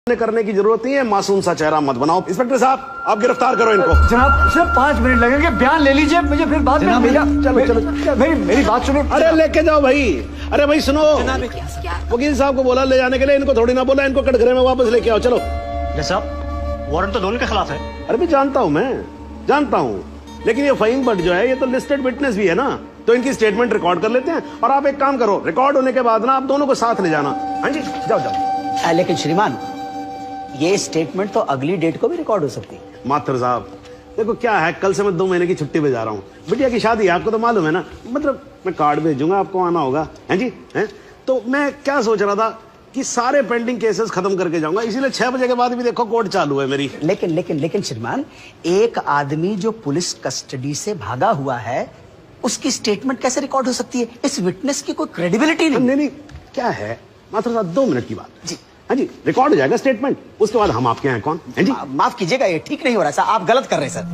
करने की जरूरत नहीं है। मासूम सा चेहरा मत बनाओ। इंस्पेक्टर साहब, आप गिरफ्तार करो इनको। जनाब सिर्फ 5 मिनट लगेंगे, बयान ले लीजिए, मुझे फिर बाद में चलो मेरी बात सुनो। अरे लेके जाओ भाई। अरे भाई सुनो, वकील साहब को बोला ले जाने के लिए, इनको थोड़ी ना बोला इनको कटघरे में वापस लेके आओ। चलो साहब, वारंट तो दोनों के खिलाफ है। अरे भी जानता हूँ, मैं जानता हूँ, लेकिन ये फहीम भट्ट जो है ये तो लिस्टेड विटनेस भी है ना, तो इनकी स्टेटमेंट रिकॉर्ड कर लेते हैं। और आप एक काम करो, रिकॉर्ड होने के बाद ना आप दोनों को साथ ले जाना। हाँ जी, जाओ जाओ। लेकिन श्रीमान, ये स्टेटमेंट तो अगली डेट को भी रिकॉर्ड हो सकती है। माथुर साहब देखो क्या है, कल से मैं 2 महीने की छुट्टी पे जा रहा हूँ। बिटिया की शादी है, आपको तो मालूम है ना, मतलब मैं कार्ड भेजूंगा, आपको आना होगा। हैं जी, हैं? तो मैं क्या सोच रहा था कि सारे पेंडिंग केसेस खत्म करके जाऊंगा, इसीलिए 6 बजे के बाद भी देखो कोर्ट चालू है मेरी। लेकिन श्रीमान, एक आदमी जो पुलिस कस्टडी से भागा हुआ है, उसकी स्टेटमेंट कैसे रिकॉर्ड हो सकती है? इस विटनेस की कोई क्रेडिबिलिटी नहीं, क्या है माथुर साहब, 2 मिनट की बात जी। हाँ जी, रिकॉर्ड हो जाएगा स्टेटमेंट, उसके बाद हम आपके हैं कौन? हैं जी, माफ कीजिएगा, ये ठीक नहीं हो रहा सर, आप गलत कर रहे हैं सर।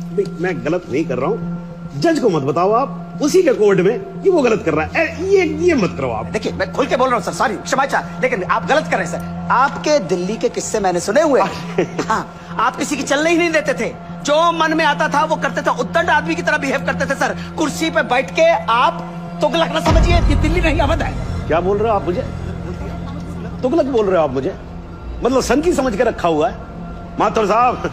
मैं गलत नहीं कर रहा हूँ, जज को मत बताओ आप, उसी के कोर्ट में कि वो गलत कर रहा है। ये मत करो आप। देखिए, मैं खुल के बोल रहा हूँ सर, सॉरी, क्षमा चाह, लेकिन आप गलत कर रहे हैं सर। आपके दिल्ली के किस्से मैंने सुने हुए। हाँ, आप किसी की चलने ही नहीं देते थे, जो मन में आता था वो करते थे, उद्दंड आदमी की तरह बिहेव करते थे सर। कुर्सी पे बैठ के आप तुगलक न समझिए, ये दिल्ली नहीं अवध है। क्या बोल रहे हो आप मुझे? तुगलक बोल रहे हो आप मुझे? मतलब सन की समझ के रखा हुआ है? माथुर साहब,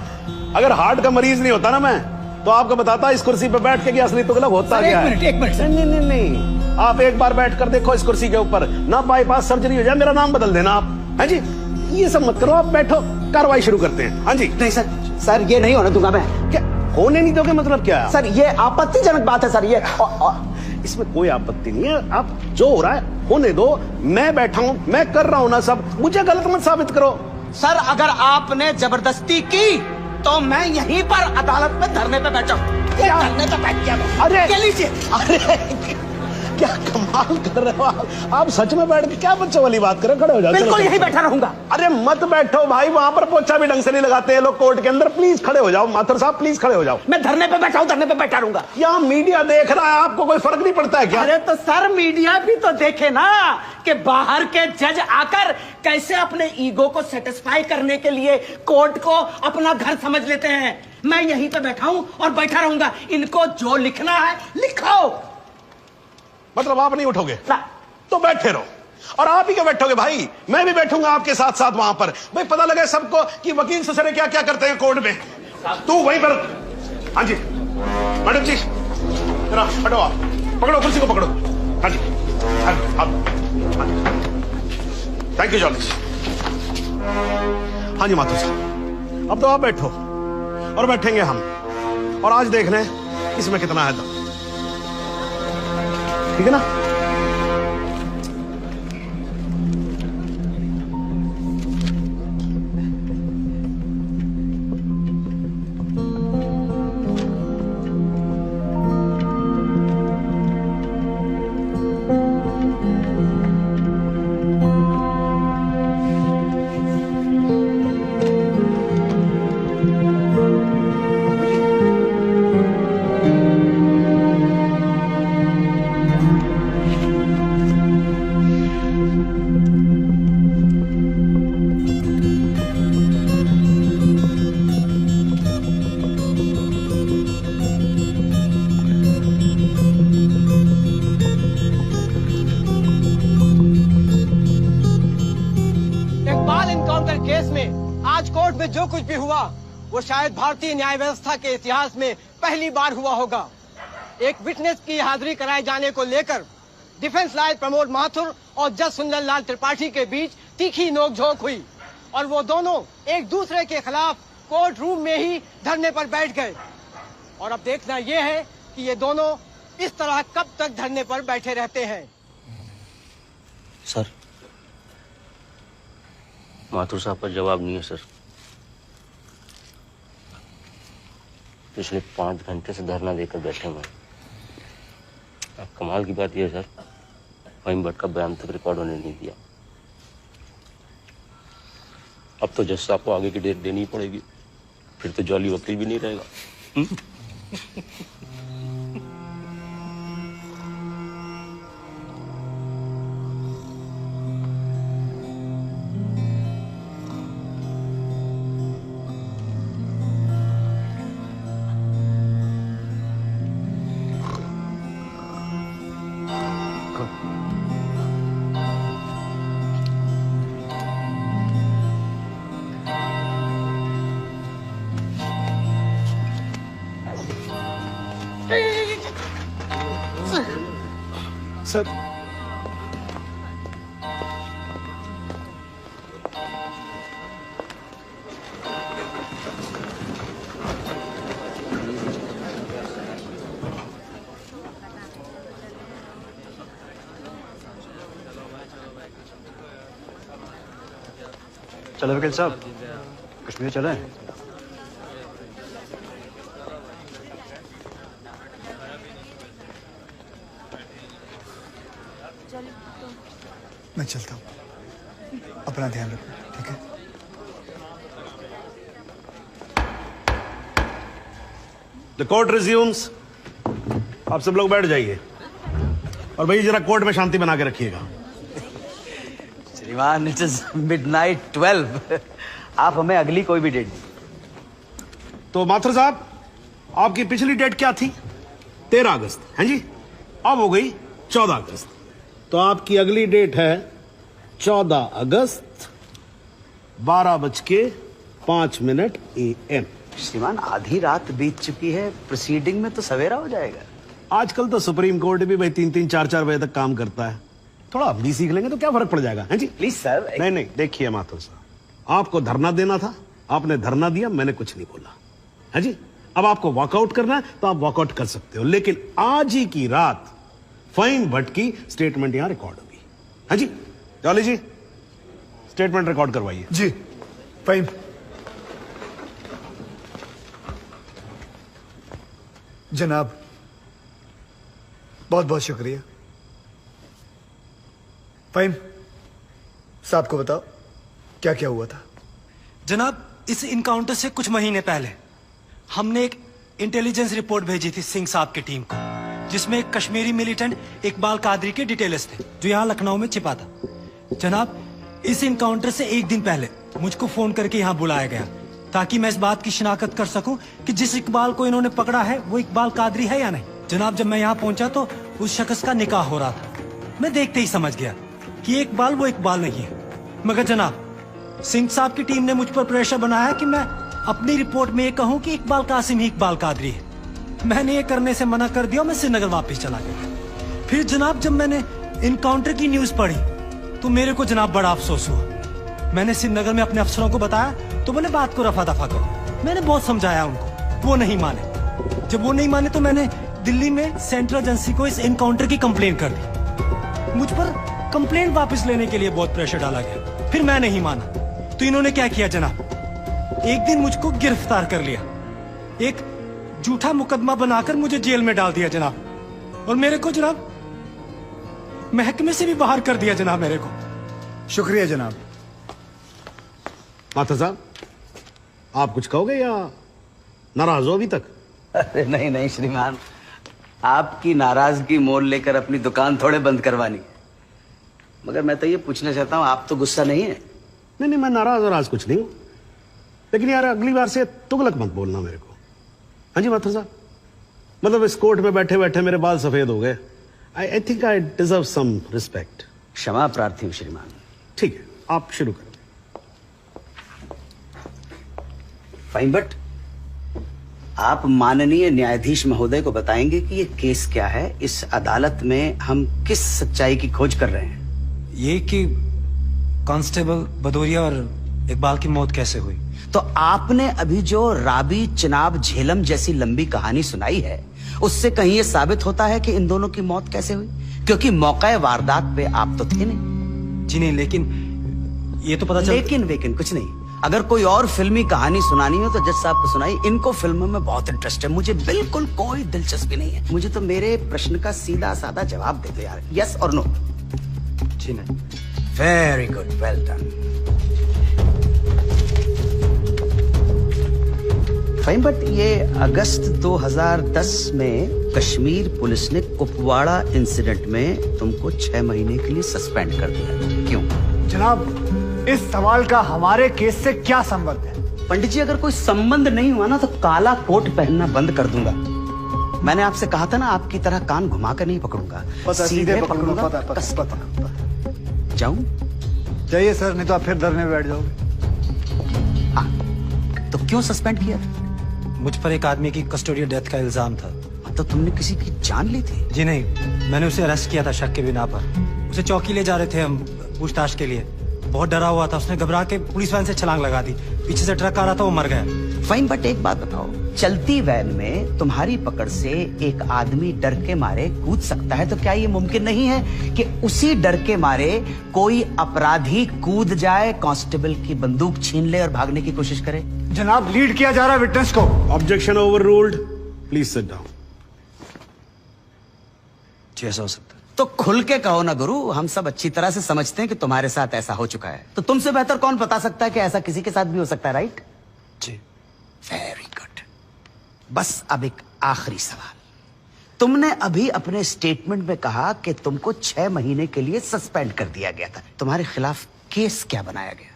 अगर हार्ट का मरीज नहीं होता ना मैं, तो आपको बताता इस कुर्सी पे बैठ के कि असली तुगलक होता क्या है। एक मिनट नहीं, आप एक बार बैठ कर देखो इस कुर्सी के ऊपर, ना बाईपास सर्जरी हो जाए, मेरा नाम बदल देना आप। हाँ जी, ये सब मत करो, आप बैठो, कार्रवाई शुरू करते हैं। हाँ जी। नहीं सर, ये नहीं होने दूंगा मैं। क्या होने नहीं दोगे? मतलब क्या सर, ये आपत्तिजनक बात है सर, ये इसमें कोई आपत्ति नहीं है। आप जो हो रहा है होने दो, मैं बैठा हूं, मैं कर रहा हूं ना सब, मुझे गलत मत साबित करो। सर, अगर आपने जबरदस्ती की तो मैं यहीं पर अदालत में धरने पे बैठा हूं। धरने पे बैठ गया। अरे लीजिए। अरे क्या कमाल कर रहे हो आप सच में बैठ के क्या बच्चों वाली बात कर रहे हो? खड़े हो जाओ। बिल्कुल यहीं बैठा रहूंगा। अरे मत बैठो भाई, वहां पर पोछा भी ढंग से नहीं लगाते हैं लोग कोर्ट के अंदर। प्लीज खड़े हो जाओ माथुर साहब, प्लीज खड़े हो जाओ। मैं धरने पे बैठा हूं, धरने पे बैठा रहूंगा। यहाँ मीडिया देख रहा है, आपको कोई फर्क नहीं पड़ता है क्या? अरे तो सर, मीडिया भी तो देखे ना कि बाहर के जज आकर कैसे अपने ईगो को सेटिस्फाई करने के लिए कोर्ट को अपना घर समझ लेते हैं। मैं यहीं पे बैठा हूं और बैठा रहूंगा। इनको जो लिखना है लिखो। मतलब आप नहीं उठोगे ना। तो बैठे रहो, और आप ही क्यों बैठोगे भाई? मैं भी बैठूंगा आपके साथ साथ वहां पर। भाई पता लगे सबको कि वकील ससुरे क्या क्या करते हैं कोर्ट में। तू वहीं पर। हाँ जी मैडम जी, जरा हटो, आप पकड़ो कुर्सी को, पकड़ो। हाँ जी, थैंक यू जॉर्ज। हाँ जी माथुर साहब, अब तो आप बैठो और बैठेंगे हम, और आज देख लें इसमें कितना है दम। ठीक है ना? आज कोर्ट में जो कुछ भी हुआ वो शायद भारतीय न्याय व्यवस्था के इतिहास में पहली बार हुआ होगा। एक विटनेस की हाजिरी कराए जाने को लेकर डिफेंस लॉयर प्रमोद माथुर और जज सुंदर लाल त्रिपाठी के बीच तीखी नोकझोंक हुई और वो दोनों एक दूसरे के खिलाफ कोर्ट रूम में ही धरने पर बैठ गए। और अब देखना यह है कि ये दोनों इस तरह कब तक धरने पर बैठे रहते हैं। सर, माथुर साहब का जवाब नहीं है सर। पिछले 5 घंटे से धरना देकर बैठे हुए। अब कमाल की बात यह है सर, फहीम भट्ट का बयान तक रिकॉर्ड होने नहीं दिया। अब तो जज साहब को आगे की डेट देनी ही पड़ेगी, फिर तो जॉली वकील भी नहीं रहेगा। सर चलो वकील साहब, कश्मीर चले। मैं चलता हूँ, अपना ध्यान रखो, ठीक है? The court resumes. आप सब लोग बैठ जाइए और भाई जरा कोर्ट में शांति बना के रखिएगा। श्रीमान, इट इज मिडनाइट 12। आप हमें अगली कोई भी डेट दी। तो माथुर साहब, आपकी पिछली डेट क्या थी? 13 अगस्त, हैं जी? अब हो गई 14 अगस्त। तो आपकी अगली डेट है 14 अगस्त 12:05 AM। श्रीमान, आधी रात बीत चुकी है, प्रोसीडिंग में तो सवेरा हो जाएगा। आजकल तो सुप्रीम कोर्ट भी भाई 3-3, 4-4 बजे तक काम करता है। थोड़ा हम भी सीख लेंगे तो क्या फर्क पड़ जाएगा, हैं जी? Please sir. नहीं, देखिए माथुर साहब, आपको धरना देना था, आपने धरना दिया, मैंने कुछ नहीं बोला, है जी? अब आपको वॉकआउट करना है तो आप वॉकआउट कर सकते हो, लेकिन आज ही की रात फाइन भट्ट की स्टेटमेंट यहां रिकॉर्ड होगी, है जी? जॉली जी, स्टेटमेंट रिकॉर्ड करवाइए। जी, फाइन। जनाब, बहुत बहुत शुक्रिया। फाइन साहब को बताओ क्या क्या हुआ था। जनाब, इस इनकाउंटर से कुछ महीने पहले हमने एक इंटेलिजेंस रिपोर्ट भेजी थी सिंह साहब की टीम को, जिसमें एक कश्मीरी मिलिटेंट इकबाल कादरी के डिटेल्स थे जो यहाँ लखनऊ में छिपा था। जनाब, इस इनकाउंटर से एक दिन पहले मुझको फोन करके यहाँ बुलाया गया ताकि मैं इस बात की शिनाख्त कर सकूं कि जिस इकबाल को इन्होंने पकड़ा है वो इकबाल कादरी है या नहीं। जनाब, जब मैं यहाँ पहुंचा तो उस शख्स का निकाह हो रहा था। मैं देखते ही समझ गया कि इकबाल वो इकबाल नहीं है। मगर जनाब, सिंह साहब की टीम ने मुझ पर प्रेशर बनाया कि मैं अपनी रिपोर्ट में ये कहूं कि इकबाल कासिम ही इकबाल कादरी है। मैंने ये करने से मना कर दिया, मैं श्रीनगर वापस चला गया। फिर जनाब, जब मैंने इनकाउंटर की न्यूज पढ़ी तो मेरे को जनाब बड़ा अफसोस हुआ। मैंने श्रीनगर में अपने अफसरों को बताया तो बोले बात को रफा दफा करो। मैंने बहुत समझाया उनको, वो नहीं माने। जब वो नहीं माने तो मैंने दिल्ली में सेंट्रल एजेंसी को इस इनकाउंटर की कंप्लेन कर दी। मुझ पर कंप्लेंट वापस लेने के लिए बहुत प्रेशर डाला गया। फिर मैं नहीं माना तो इन्होंने क्या किया जनाब, एक दिन मुझको गिरफ्तार कर लिया, एक झूठा मुकदमा बनाकर मुझे जेल में डाल दिया जनाब, और मेरे को जनाब महकमे से भी बाहर कर दिया जनाब मेरे को। शुक्रिया जनाब। माथुर साहब, आप कुछ कहोगे या नाराज हो अभी तक? अरे नहीं नहीं श्रीमान, आपकी नाराजगी मोल लेकर अपनी दुकान थोड़े बंद करवानी। मगर मैं तो ये पूछना चाहता हूँ, आप तो गुस्सा नहीं है? नहीं, मैं नाराज और आज कुछ नहीं हूं, लेकिन यार अगली बार से तुगलक मत बोलना मेरे को। हाँ जी माथुर साहब, मतलब इस कोर्ट में बैठे बैठे मेरे बाल सफेद हो गए। I think I deserve some respect. क्षमा प्रार्थी हूँ श्रीमान। ठीक है, आप शुरू करो। फाइन भट्ट, आप माननीय न्यायाधीश महोदय को बताएंगे कि ये केस क्या है, इस अदालत में हम किस सच्चाई की खोज कर रहे हैं? ये कि कांस्टेबल भदौरिया और इकबाल की मौत कैसे हुई। तो आपने अभी जो राबी चिनाब झेलम जैसी लंबी कहानी सुनाई है, उससे कहीं ये साबित होता है कि इन दोनों की मौत कैसे हुई? क्योंकि मौका वारदात पे आप तो थे नहीं। जी नहीं, लेकिन ये तो पता चल। लेकिन कुछ नहीं। अगर कोई और फिल्मी कहानी सुनानी हो तो जज साहब को सुनाई। इनको फिल्मों में बहुत इंटरेस्ट है, मुझे बिल्कुल कोई दिलचस्पी नहीं है। मुझे तो मेरे प्रश्न का सीधा साधा जवाब दे दो यार, यस और नो। जी नहीं। Very good, well done. Fine, but ये अगस्त 2010 में कश्मीर पुलिस ने कुपवाड़ा इंसिडेंट में तुमको 6 महीने के लिए सस्पेंड कर दिया, क्यों? जनाब, इस सवाल का हमारे केस से क्या संबंध है? पंडित जी, अगर कोई संबंध नहीं हुआ ना तो काला कोट पहनना बंद कर दूंगा। मैंने आपसे कहा था ना, आपकी तरह कान घुमा कर नहीं पकड़ूंगा, सीधे पकड़ूंगा, कस के पकड़ूंगा। जाऊं? जाइए सर, नहीं तो आप फिर धरने में बैठ जाओगे। हाँ, तो क्यों सस्पेंड किया? मुझ पर एक आदमी की कस्टोडियल डेथ का इल्जाम था। तो तुमने किसी की जान ली थी? जी नहीं, मैंने उसे अरेस्ट किया था शक के बिना पर। उसे चौकी ले जा रहे थे हम पूछताछ के लिए। बहुत डरा हुआ था, उसने घबरा के पुलिस वैन से छलांग लगा दी। पीछे से ट्रक आ रहा था, वो मर गया। फाइन, बट एक बात बताओ, चलती वैन में तुम्हारी पकड़ से एक आदमी डर के मारे कूद सकता है, तो क्या ये मुमकिन नहीं है कि उसी डर के मारे कोई अपराधी कूद जाए, कांस्टेबल की बंदूक छीन ले और भागने की कोशिश करे? जनाब, लीड किया जा रहा है विटनेस को। Objection overruled, please sit down. जी ऐसा हो सकता है। तो खुल के कहो ना गुरु, हम सब अच्छी तरह से समझते हैं कि तुम्हारे साथ ऐसा हो चुका है। तो तुमसे बेहतर कौन बता सकता है कि ऐसा किसी के साथ भी हो सकता है, राइट? जी। Very good. बस अब एक आखिरी सवाल। तुमने अभी अपने स्टेटमेंट में कहा कि तुमको 6 महीने के लिए सस्पेंड कर दिया गया था। तुम्हारे खिलाफ केस क्या बनाया गया?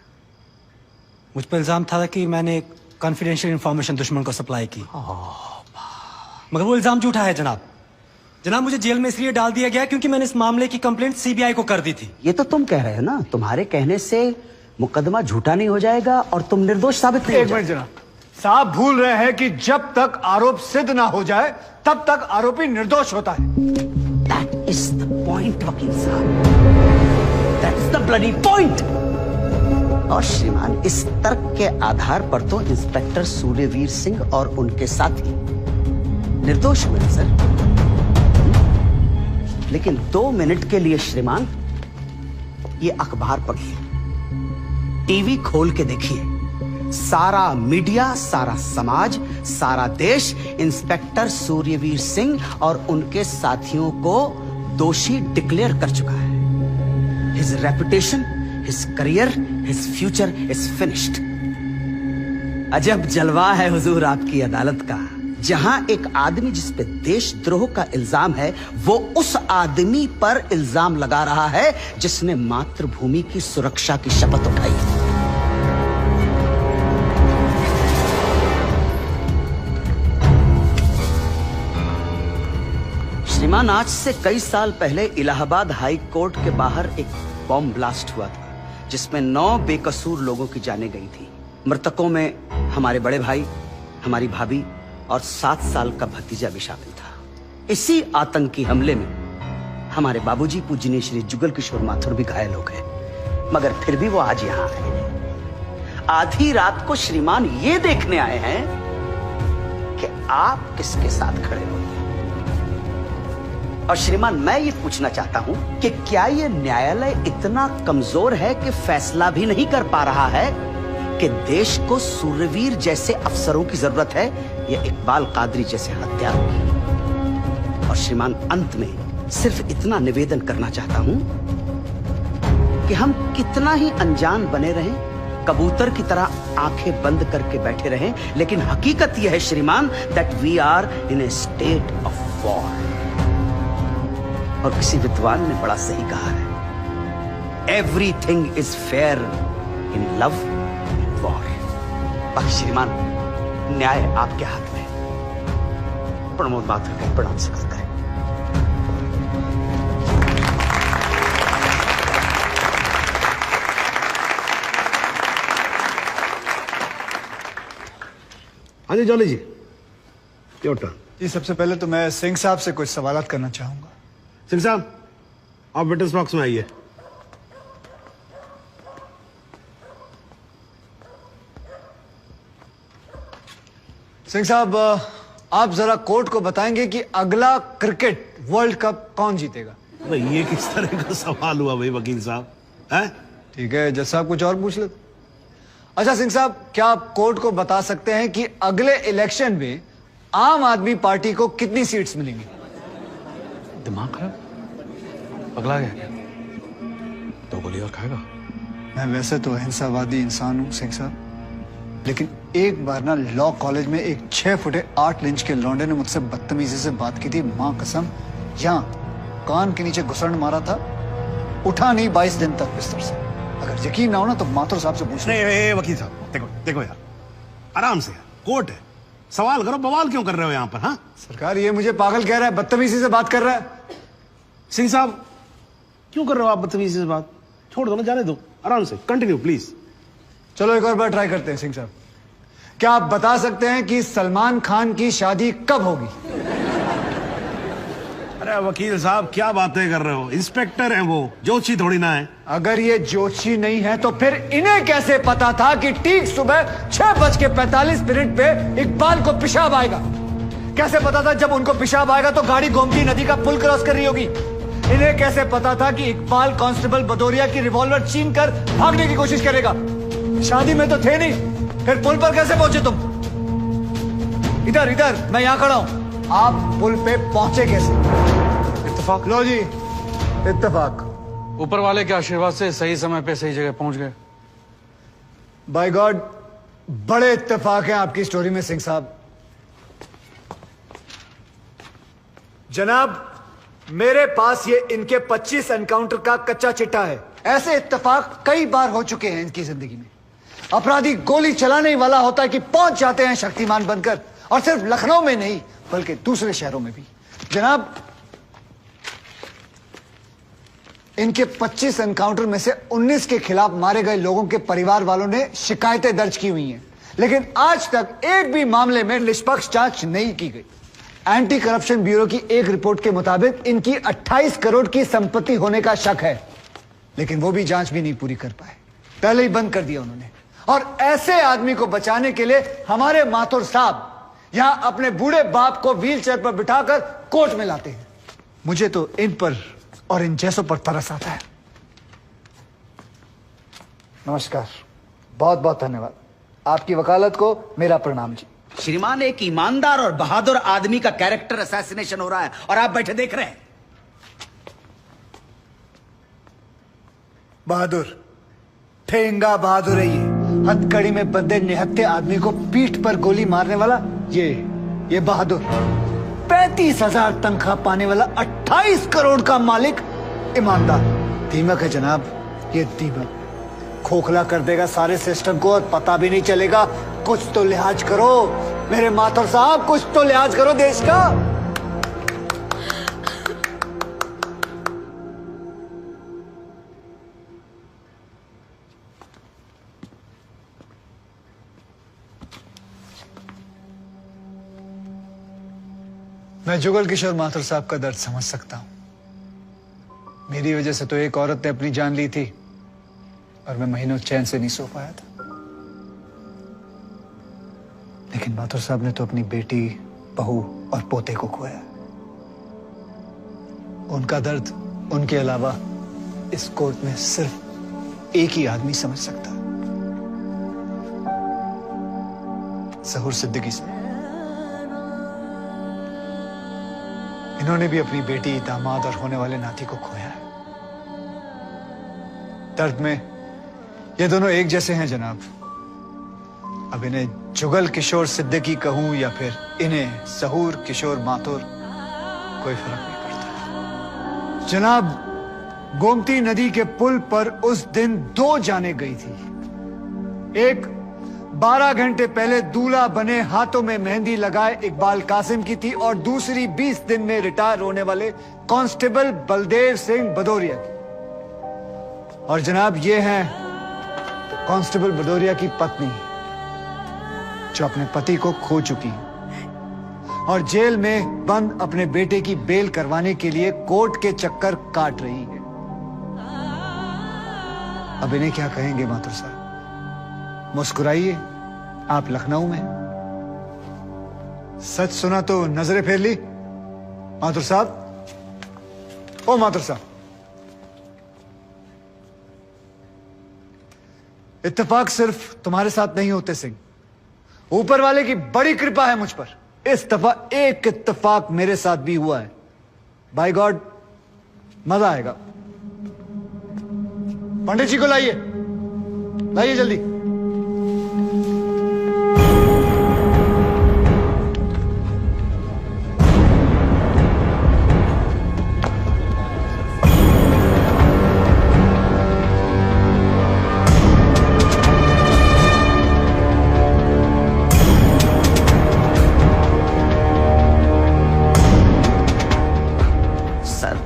मुझ पर इल्जाम था कि मैंने कॉन्फिडेंशियल इंफॉर्मेशन दुश्मन को सप्लाई की, मगर वो इल्जाम झूठा है जनाब। जनाब, मुझे जेल में इसलिए डाल दिया गया क्योंकि मैंने इस मामले की कंप्लेंट सीबीआई को कर दी थी। ये तो तुम कह रहे हो ना, तुम्हारे कहने से मुकदमा झूठा नहीं हो जाएगा और तुम निर्दोष साबित नहीं हो एक मिनट जनाब, साहब भूल रहे हैं कि जब तक आरोप सिद्ध ना हो जाए तब तक आरोपी निर्दोष होता है। दैट इज द पॉइंट वकील साहब, that is the bloody point. और श्रीमान, इस तर्क के आधार पर तो इंस्पेक्टर सूर्यवीर सिंह और उनके साथी निर्दोष हुए सर। लेकिन 2 मिनट के लिए श्रीमान ये अखबार पढ़िए, टीवी खोल के देखिए, सारा मीडिया, सारा समाज, सारा देश इंस्पेक्टर सूर्यवीर सिंह और उनके साथियों को दोषी डिक्लेयर कर चुका है। His reputation, his career, his future is finished. अजब जलवा है हुजूर आपकी अदालत का, जहां एक आदमी जिस पे देशद्रोह का इल्जाम है वो उस आदमी पर इल्जाम लगा रहा है जिसने मातृभूमि की सुरक्षा की शपथ उठाई। श्रीमान, आज से कई साल पहले इलाहाबाद हाई कोर्ट के बाहर एक बॉम्ब ब्लास्ट हुआ था जिसमें 9 बेकसूर लोगों की जानें गई थी। मृतकों में हमारे बड़े भाई, हमारी भाभी और 7 साल का भतीजा भी शामिल था। इसी आतंकी हमले में हमारे बाबूजी पूजनीय श्री जुगल किशोर माथुर भी घायल हो गए, मगर फिर भी वो आज यहां आए हैं। आधी रात को श्रीमान ये देखने आए हैं कि आप किसके साथ खड़े हो। और श्रीमान, मैं ये पूछना चाहता हूं कि क्या ये न्यायालय इतना कमजोर है कि फैसला भी नहीं कर पा रहा है कि देश को सूर्यवीर जैसे अफसरों की जरूरत है या इकबाल कादरी जैसे हत्यारों की? और श्रीमान, अंत में सिर्फ इतना निवेदन करना चाहता हूं कि हम कितना ही अनजान बने रहें, कबूतर की तरह आंखें बंद करके बैठे रहें, लेकिन हकीकत यह है श्रीमान that we are in a state of war. और किसी विद्वान ने बड़ा सही कहा है, everything is fair in love and war. बाकी श्रीमान, न्याय आपके हाथ में है। प्रमोद माथुर का प्रणाम स्वीकार करें। हाँ जी जॉली जी, योर टर्न। जी, सबसे पहले तो मैं सिंह साहब से कुछ सवालात करना चाहूंगा। सिंह साहब, आप विटनेस बॉक्स में आइए। सिंह साहब, आप जरा कोर्ट को बताएंगे कि अगला क्रिकेट वर्ल्ड कप कौन जीतेगा? भाई ये किस तरह का सवाल हुआ भाई वकील साहब? हैं? ठीक है, जज साहब कुछ और पूछ लेते। अच्छा सिंह साहब, क्या आप कोर्ट को बता सकते हैं कि अगले इलेक्शन में आम आदमी पार्टी को कितनी सीट्स मिलेंगी? दिमाग खराब, पगला गया क्या? 2 गोली और खाएगा? मैं वैसे तो अहिंसावादी इंसान हूं सिंह साहब, लेकिन एक बार ना लॉ कॉलेज में एक 6 फुटे 8 इंच के लौंडे ने मुझसे बदतमीजी से बात की थी। मां कसम, यहाँ कान के नीचे घुसड़ मारा था, उठा नहीं 22 दिन तक बिस्तर से। अगर यकीन ना हो ना तो माथुर साहब से पूछ। नहीं वकील साहब, देखो देखो यार, आराम से यार, कोर्ट है, सवाल करो। बवाल क्यों कर रहे हो यहाँ पर? हाँ सरकार, ये मुझे पागल कह रहा है, बदतमीजी से बात कर रहा है। सिंह साहब, क्यों कर रहे हो आप बदतमीजी से बात? छोड़ दो ना, जाने दो, आराम से कंटिन्यू प्लीज। चलो एक और बार ट्राई करते हैं सिंह साहब। क्या आप बता सकते हैं कि सलमान खान की शादी कब होगी? अरे वकील साहब क्या बातें कर रहे हो, इंस्पेक्टर हैं वो, जोशी थोड़ी ना है। अगर ये जोशी नहीं है तो फिर इन्हें कैसे पता था कि ठीक सुबह 6:45 पे इकबाल को पेशाब आएगा? कैसे पता था जब उनको पेशाब आएगा तो गाड़ी गोमती नदी का पुल क्रॉस कर रही होगी? इन्हें कैसे पता था कि इकबाल कांस्टेबल भदौरिया की रिवॉल्वर छीन कर भागने की कोशिश करेगा? शादी में तो थे नहीं, फिर पुल पर कैसे पहुंचे तुम? इधर इधर, मैं यहां खड़ा हूं, आप पुल पे पहुंचे कैसे? इत्तेफाक। लो जी, इत्तेफाक। ऊपर वाले के आशीर्वाद से सही समय पे सही जगह पहुंच गए। बाय गॉड, बड़े इत्तेफाक हैं आपकी स्टोरी में सिंह साहब। जनाब, मेरे पास ये इनके 25 एनकाउंटर का कच्चा चिट्ठा है। ऐसे इत्तेफाक कई बार हो चुके हैं इनकी जिंदगी में। अपराधी गोली चलाने ही वाला होता है कि पहुंच जाते हैं शक्तिमान बनकर, और सिर्फ लखनऊ में नहीं बल्कि दूसरे शहरों में भी। जनाब, इनके 25 एनकाउंटर में से 19 के खिलाफ मारे गए लोगों के परिवार वालों ने शिकायतें दर्ज की हुई हैं, लेकिन आज तक एक भी मामले में निष्पक्ष जांच नहीं की गई। एंटी करप्शन ब्यूरो की एक रिपोर्ट के मुताबिक इनकी 28 करोड़ की संपत्ति होने का शक है, लेकिन वो भी जांच भी नहीं पूरी कर पाए, पहले ही बंद कर दिया उन्होंने। और ऐसे आदमी को बचाने के लिए हमारे माथुर साहब यहां अपने बूढ़े बाप को व्हीलचेयर पर बिठाकर कोर्ट में लाते हैं। मुझे तो इन पर और इन जैसों पर तरस आता है। नमस्कार, बहुत बहुत धन्यवाद। आपकी वकालत को मेरा प्रणाम जी। श्रीमान, एक ईमानदार और बहादुर आदमी का कैरेक्टर असैसिनेशन हो रहा है और आप बैठे देख रहे हैं। बहादुर, ठेंगा बहादुर है ये। हथकड़ी में बंधे निहत्थे आदमी को पीठ पर गोली मारने वाला ये बहादुर। 35,000 तनख्वाह पाने वाला 28 करोड़ का मालिक ईमानदार। दीमक है जनाब, ये दीमक खोखला कर देगा सारे सिस्टम को और पता भी नहीं चलेगा। कुछ तो लिहाज करो मेरे माथुर साहब, कुछ तो लिहाज करो देश का। मैं जुगल किशोर माथुर साहब का दर्द समझ सकता हूं। मेरी वजह से तो एक औरत ने अपनी जान ली थी और मैं महीनों चैन से नहीं सो पाया था, लेकिन माथुर साहब ने तो अपनी बेटी, बहू और पोते को खोया। उनका दर्द उनके अलावा इस कोर्ट में सिर्फ एक ही आदमी समझ सकता है, ज़हूर सिद्दीकी से। इन्होंने भी अपनी बेटी, दामाद और होने वाले नाती को खोया है। दर्द में ये दोनों एक जैसे हैं जनाब। अब इन्हें जुगल किशोर सिद्दीकी कहूं या फिर इन्हें ज़हूर किशोर माथुर, कोई फर्क नहीं पड़ता। जनाब, गोमती नदी के पुल पर उस दिन 2 जानें गई थी। एक 12 घंटे पहले दूल्हा बने, हाथों में मेहंदी लगाए इकबाल कासिम की थी, और दूसरी 20 दिन में रिटायर होने वाले कांस्टेबल बलदेव सिंह भदौरिया की। और जनाब, ये हैं कांस्टेबल भदौरिया की पत्नी, जो अपने पति को खो चुकी है और जेल में बंद अपने बेटे की बेल करवाने के लिए कोर्ट के चक्कर काट रही है। अब इन्हें क्या कहेंगे माथुर साहब? मुस्कुराइए, आप लखनऊ में। सच सुना तो नजरें फेर ली माथुर साहब। ओ माथुर साहब, इत्तेफाक सिर्फ तुम्हारे साथ नहीं होते सिंह, ऊपर वाले की बड़ी कृपा है मुझ पर। इस दफा एक इत्तेफाक मेरे साथ भी हुआ है। बाय गॉड, मजा आएगा। पंडित जी को लाइए, लाइए जल्दी।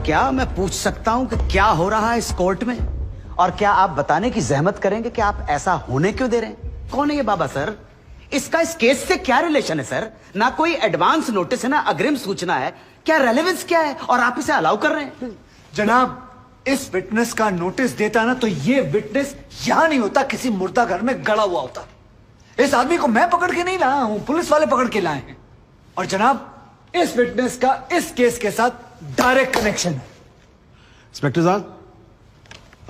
क्या मैं पूछ सकता हूं कि क्या हो रहा है इस कोर्ट में? और क्या आप बताने की जहमत करेंगे कि आप ऐसा होने क्यों दे रहे हैं? कौन है ये बाबा सर? इसका इस केस से क्या रिलेशन है सर? ना कोई एडवांस नोटिस है, ना अग्रिम सूचना है। क्या रेलेवेंस क्या है? और आप इसे अलाउ कर रहे हैं? जनाब, इस विटनेस का नोटिस देता ना तो ये विटनेस यहां नहीं होता, किसी मुर्दा घर में गड़ा हुआ होता। इस आदमी को मैं पकड़ के नहीं लाया हूं, पुलिस वाले पकड़ के लाए हैं। और जनाब, इस विटनेस का इस केस के साथ डायरेक्ट कनेक्शन है। इंस्पेक्टर साहब,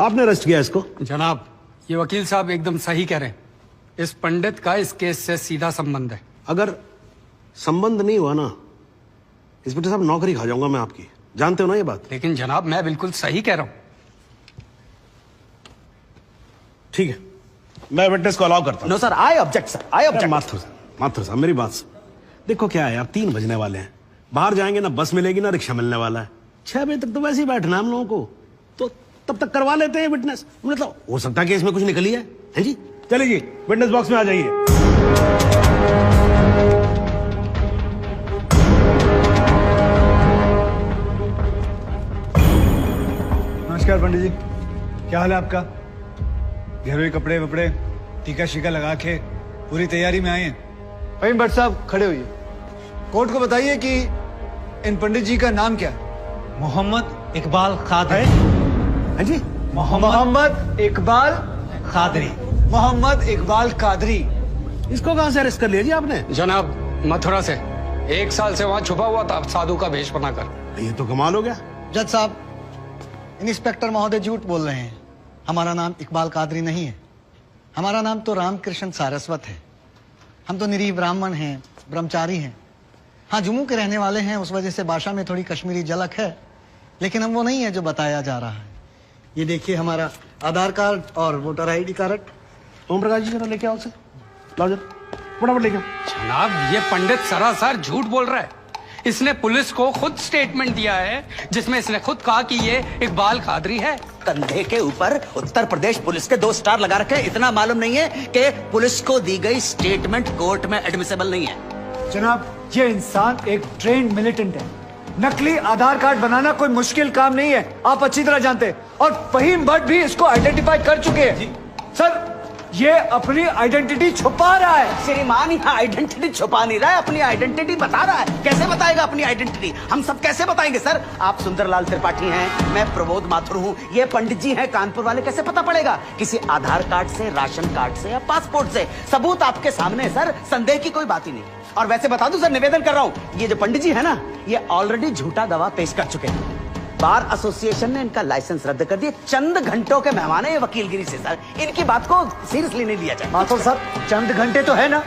आपने अरेस्ट किया इसको? जनाब, ये वकील साहब एकदम सही कह रहे हैं। इस पंडित का इस केस से सीधा संबंध है। अगर संबंध नहीं हुआ ना, इंस्पेक्टर साहब, नौकरी खा जाऊंगा मैं आपकी, जानते हो ना ये बात? लेकिन जनाब, मैं बिल्कुल सही कह रहा हूं। ठीक है, मैं विटनेस को अलाउ करता हूं। No sir, I object sir, I object. Mathur साहब, मेरी बात सुन। देखो क्या है यार, 3 बजने वाले हैं, बाहर जाएंगे ना बस मिलेगी ना रिक्शा मिलने वाला है। 6 बजे तक तो वैसे ही बैठना हम लोगों को, तो तब तक करवा लेते हैं विटनेस। मतलब हो सकता है कि इसमें कुछ निकली है जी? चलिए जी, विटनेस बॉक्स में आ जाइए। नमस्कार पंडित जी, क्या हाल है आपका? घर में कपड़े वपड़े टीका शीका लगा के पूरी तैयारी में आए हैं? फहीम भट्ट साहब खड़े होइए। कोर्ट को बताइए कि इन पंडित जी का नाम क्या है? मोहम्मद इकबाल कादरी। हाँ जी, मोहम्मद इकबाल कादरी। मोहम्मद इकबाल कादरी। इसको कहां से अरेस्ट कर लिया जी आपने? जनाब, मथुरा से 1 साल से वहां छुपा हुआ था साधु का भेष बनाकर। ये तो कमाल हो गया। जज साहब, इंस्पेक्टर महोदय झूठ बोल रहे हैं। हमारा नाम इकबाल कादरी नहीं है, हमारा नाम तो रामकृष्ण सारस्वत है। हम तो निरीह ब्राह्मण हैं, ब्रह्मचारी हैं। हाँ, जम्मू के रहने वाले हैं, उस वजह से भाषा में थोड़ी कश्मीरी झलक है, लेकिन हम वो नहीं है जो बताया जा रहा है। ये देखिए हमारा आधार कार्ड और voter ID card. Om Prakash ji, जरा लेके आओ उसे, लाओ जरा, फटाफट लेके आओ। जनाब, ये पंडित सरासर झूठ बोल रहा है। इसने पुलिस को खुद स्टेटमेंट दिया है जिसमें इसने खुद कहा कि ये इकबाल कादरी है। कंधे के ऊपर उत्तर प्रदेश पुलिस के 2 स्टार लगा रखे। इतना मालूम नहीं है कि पुलिस को दी गई स्टेटमेंट कोर्ट में एडमिसेबल नहीं है। जनाब, ये इंसान एक ट्रेंड मिलिटेंट है। नकली आधार कार्ड बनाना कोई मुश्किल काम नहीं है, आप अच्छी तरह जानते हैं। और फहीम भट्ट भी इसको आइडेंटिफाई कर चुके हैं। सर, ये अपनी आइडेंटिटी छुपा रहा है। श्रीमान, यहाँ आइडेंटिटी छुपा नहीं रहा है, अपनी आइडेंटिटी बता रहा है। कैसे बताएगा अपनी आइडेंटिटी? हम सब कैसे बताएंगे सर? आप सुंदरलाल त्रिपाठी हैं, मैं प्रबोध माथुर हूँ, ये पंडित जी हैं कानपुर वाले, कैसे पता पड़ेगा? किसी आधार कार्ड से, राशन कार्ड से या पासपोर्ट से? सबूत आपके सामने है सर, संदेह की कोई बात ही नहीं। और वैसे बता दूं सर, निवेदन कर रहा हूं, ये जो पंडित जी है ना, ये ऑलरेडी झूठा गवाह पेश कर चुके हैं। बार एसोसिएशन ने इनका लाइसेंस रद्द कर दिया। चंद घंटों के मेहमान है ये वकीलगिरी से सर, इनकी बात को सीरियसली नहीं लिया जाए। माथुर साहब, चंद घंटे तो है ना,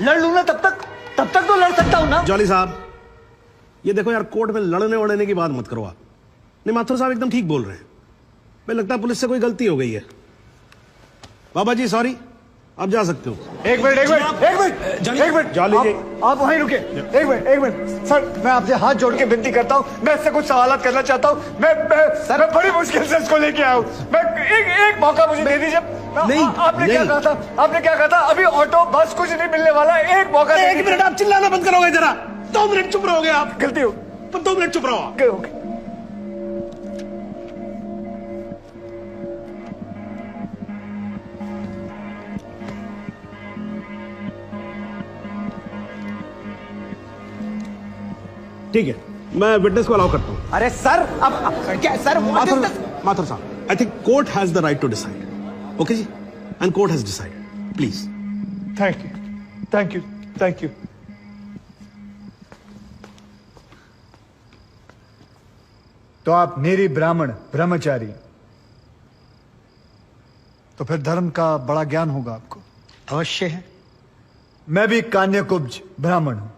लड़ लूं ना तब तक तो लड़ सकता हूं ना। जॉली साहब, ये देखो यार, कोर्ट में लड़ने वड़ने की बात मत करो आप। नहीं, माथुर साहब एकदम ठीक बोल रहे हैं। मुझे लगता है पुलिस से कोई गलती हो गई है। बाबा जी सॉरी, आप जा सकते हो। एक मिनट जॉली जी, आप वहीं रुके। एक मिनट सर, मैं आपसे हाथ जोड़ के विनती करता हूँ, मैं इससे कुछ सवाल करना चाहता हूँ। मैं बड़ी मुश्किल से इसको लेके आया हूँ। मैं एक मौका मुझे दे दीजिए। नहीं, आपने क्या कहा था? अभी ऑटो बस कुछ नहीं मिलने वाला, एक मौका। 1 मिनट, आप चिल्लाना बंद करोगे जरा? 2 मिनट चुप रहोगे आप? गलती हो, 2 मिनट चुप रहो। ठीक है, मैं विटनेस को अलाउ करता हूं। अरे सर, अब क्या सर? माथुर साहब, I think court has the right to decide. Okay जी, and court has decided. Please. Thank you. तो आप मेरी ब्राह्मण ब्रह्मचारी, तो फिर धर्म का बड़ा ज्ञान होगा आपको। अवश्य है। मैं भी कान्यकुब्ज ब्राह्मण हूं,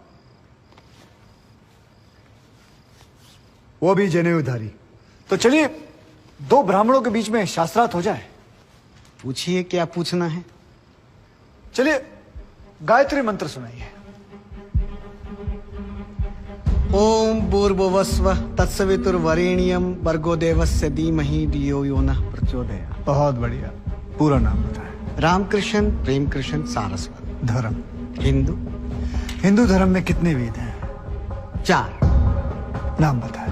वो भी जनेऊधारी। तो चलिए 2 ब्राह्मणों के बीच में शास्त्रार्थ हो जाए। पूछिए, क्या पूछना है? चलिए गायत्री मंत्र सुनाइए। ओम भूर्भुवस्वः तत्सवितुर्वरेण्यं भर्गो देवस्य धीमहि धियो यो नः प्रचोदयात्। बहुत बढ़िया, पूरा नाम बताएं। रामकृष्ण प्रेमकृष्ण सारस्वत। धर्म? हिंदू धर्म में कितने वेद हैं? 4। नाम बताएं।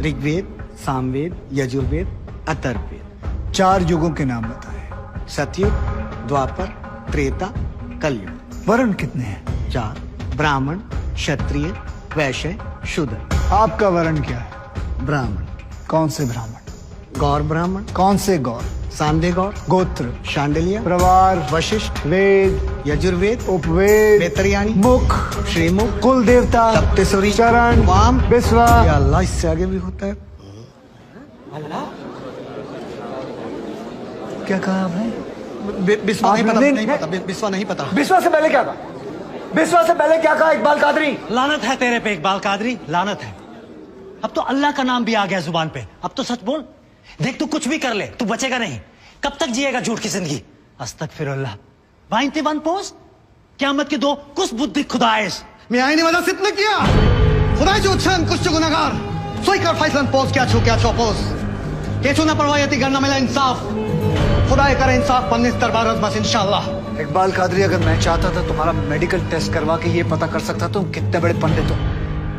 ऋग्वेद, सामवेद, यजुर्वेद, अथर्ववेद। 4 युगों के नाम बताएं। सतयुग, द्वापर, त्रेता, कलयुग। वर्ण कितने हैं? 4, ब्राह्मण, क्षत्रिय, वैश्य, शूद्र। आपका वर्ण क्या है? ब्राह्मण। कौन से ब्राह्मण? गौर ब्राह्मण। कौन से गौर? सांदे गौर। गोत्र? शांडिल्य। प्रवार? वशिष्ठ। वेद? यजुर्वेद। उपवेद? वेतरयानी। मुख? श्रीमुख। कुल देवता? सप्तसुरी। चरण? वाम। विश्वा? या अल्लाह, इससे आगे भी होता है। क्या कहा आपने? बिस्वा नहीं पता, आपने नहीं पता, बिस्वा नहीं पता। विश्वा से पहले क्या कहा? विश्वा से पहले क्या कहा इकबाल कादरी? लानत है तेरे पे इकबाल कादरी, लानत है। अब तो अल्लाह का नाम भी आ गया जुबान पे। अब तो सच बोल। देख तू कुछ भी कर ले, तू बचेगा नहीं। कब तक जिएगा झूठ की जिंदगी? अस्तगफिरुल्लाह। 21 पोस्ट क़यामत के 2 कुछ बुद्धि खुदाइश। मैं आईने वाला सिद्ध न किया खुदा जो छन कुछ गुनाहगार सोई कर फैसलन पोस्ट क्या छो पोस्ट केचू ना परवायती करना मिला इंसाफ खुदा करे इंसाफ पन्ने दरबार बस इंशाल्लाह। इकबाल कादरी, अगर मैं चाहता था तुम्हारा मेडिकल टेस्ट करवा के ये पता कर सकता तुम कितने बड़े पंडित हो,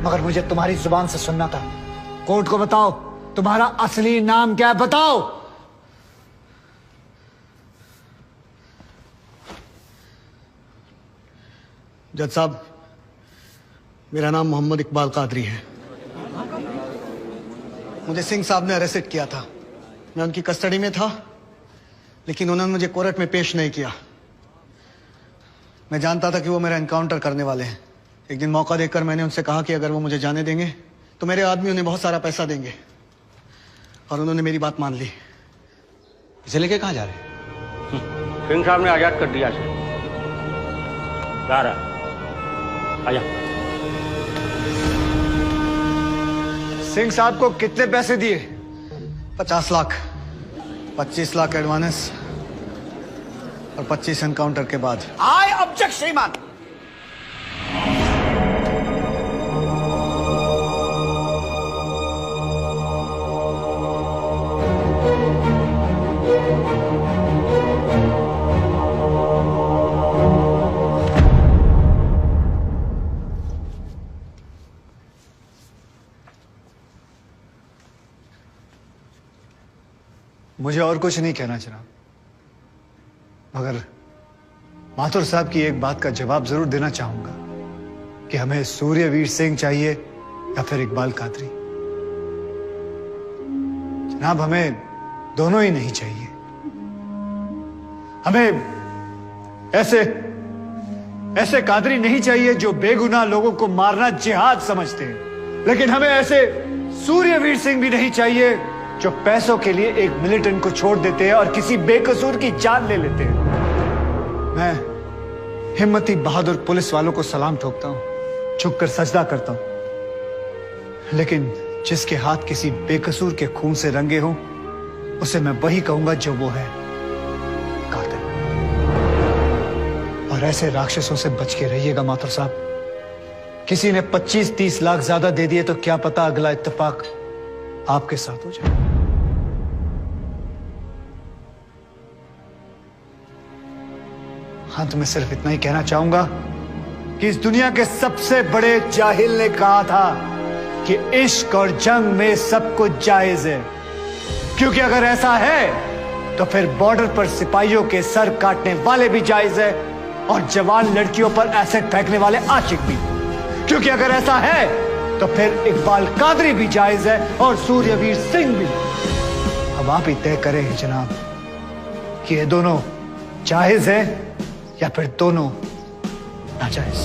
मगर मुझे तुम्हारी जुबान से सुनना था। कोर्ट को बताओ तुम्हारा असली नाम क्या है, बताओ। जज साहब, मेरा नाम मोहम्मद इकबाल कादरी है। मुझे सिंह साहब ने अरेस्ट किया था। मैं उनकी कस्टडी में था, लेकिन उन्होंने मुझे कोर्ट में पेश नहीं किया। मैं जानता था कि वो मेरा एनकाउंटर करने वाले हैं। एक दिन मौका देकर मैंने उनसे कहा कि अगर वो मुझे जाने देंगे तो मेरे आदमी उन्हें बहुत सारा पैसा देंगे, और उन्होंने मेरी बात मान ली। इसे लेके कहाँ जा रहे हैं? सिंह साहब ने आजाद कर दिया इसे। जा रहा आजा। सिंह साहब को कितने पैसे दिए? 50 लाख, 25 लाख एडवांस और 25 एनकाउंटर के बाद। आई ऑब्जेक्ट श्रीमान। मुझे और कुछ नहीं कहना जनाब, मगर माथुर साहब की एक बात का जवाब जरूर देना चाहूंगा कि हमें सूर्यवीर सिंह चाहिए या फिर इकबाल कादरी। जनाब, हमें दोनों ही नहीं चाहिए। हमें ऐसे कादरी नहीं चाहिए जो बेगुनाह लोगों को मारना जिहाद समझते हैं, लेकिन हमें ऐसे सूर्यवीर सिंह भी नहीं चाहिए जो पैसों के लिए एक मिलिटेंट को छोड़ देते हैं और किसी बेकसूर की जान ले लेते हैं। मैं हिम्मती बहादुर पुलिस वालों को सलाम ठोकता हूं, झुककर सजदा करता हूं, लेकिन जिसके हाथ किसी बेकसूर के खून से रंगे हों उसे मैं वही कहूंगा जो वो है, कातिल। और ऐसे राक्षसों से बच के रहिएगा माथुर साहब। किसी ने 25-30 लाख ज्यादा दे दिए तो क्या पता अगला इत्तेफाक आपके साथ हो जाए। अंत में सिर्फ इतना ही कहना चाहूंगा कि इस दुनिया के सबसे बड़े जाहिल ने कहा था कि इश्क और जंग में सब कुछ जायज है, क्योंकि अगर ऐसा है तो फिर बॉर्डर पर सिपाहियों के सर काटने वाले भी जायज है और जवान लड़कियों पर एसिड फेंकने वाले आशिक भी, क्योंकि अगर ऐसा है तो फिर इकबाल कादरी भी जायज है और सूर्यवीर सिंह भी। अब आप ही तय करें जनाब कि ये दोनों जायज है या फिर दोनों नाजायज।